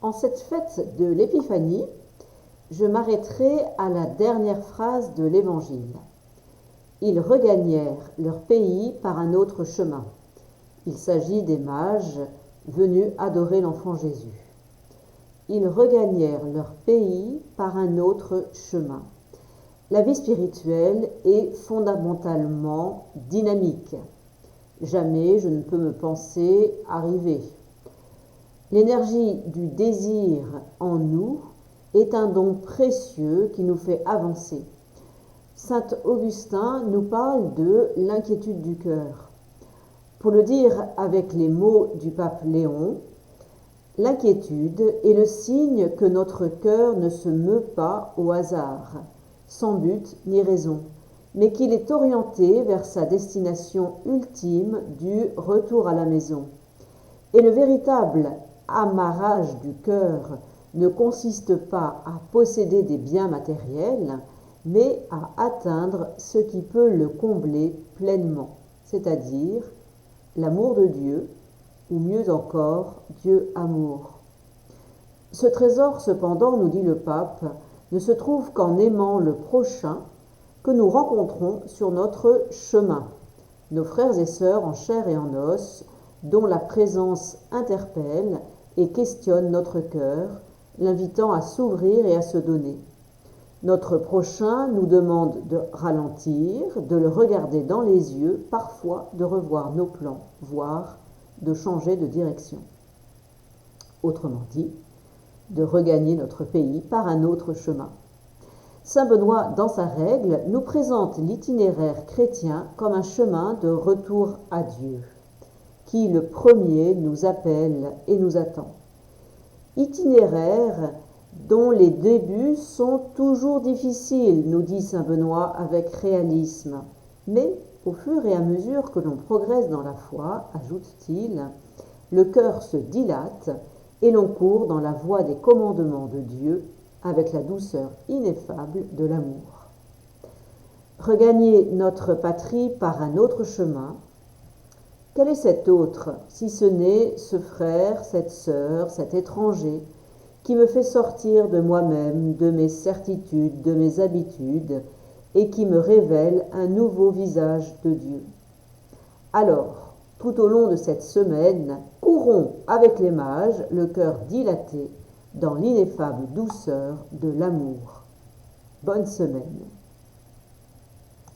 En cette fête de l'Épiphanie, je m'arrêterai à la dernière phrase de l'Évangile. Ils regagnèrent leur pays par un autre chemin. Il s'agit des mages venus adorer l'enfant Jésus. Ils regagnèrent leur pays par un autre chemin. La vie spirituelle est fondamentalement dynamique. Jamais je ne peux me penser arriver. L'énergie du désir en nous est un don précieux qui nous fait avancer. Saint Augustin nous parle de l'inquiétude du cœur. Pour le dire avec les mots du pape Léon, l'inquiétude est le signe que notre cœur ne se meut pas au hasard, sans but ni raison, mais qu'il est orienté vers sa destination ultime du retour à la maison. Et le véritable amarrage du cœur ne consiste pas à posséder des biens matériels, mais à atteindre ce qui peut le combler pleinement, c'est-à-dire l'amour de Dieu, ou mieux encore, Dieu amour. Ce trésor, cependant, nous dit le pape, ne se trouve qu'en aimant le prochain que nous rencontrons sur notre chemin, nos frères et sœurs en chair et en os, dont la présence interpelle et questionne notre cœur, l'invitant à s'ouvrir et à se donner. Notre prochain nous demande de ralentir, de le regarder dans les yeux, parfois de revoir nos plans, voire de changer de direction. Autrement dit, de regagner notre pays par un autre chemin. Saint Benoît, dans sa règle, nous présente l'itinéraire chrétien comme un chemin de retour à Dieu, qui le premier nous appelle et nous attend. Itinéraire dont les débuts sont toujours difficiles, nous dit saint Benoît avec réalisme. Mais au fur et à mesure que l'on progresse dans la foi, ajoute-t-il, le cœur se dilate et l'on court dans la voie des commandements de Dieu avec la douceur ineffable de l'amour. Regagner notre patrie par un autre chemin, quel est cet autre, si ce n'est ce frère, cette sœur, cet étranger, qui me fait sortir de moi-même, de mes certitudes, de mes habitudes, et qui me révèle un nouveau visage de Dieu. Alors, tout au long de cette semaine, courons avec les mages, le cœur dilaté, dans l'ineffable douceur de l'amour. Bonne semaine.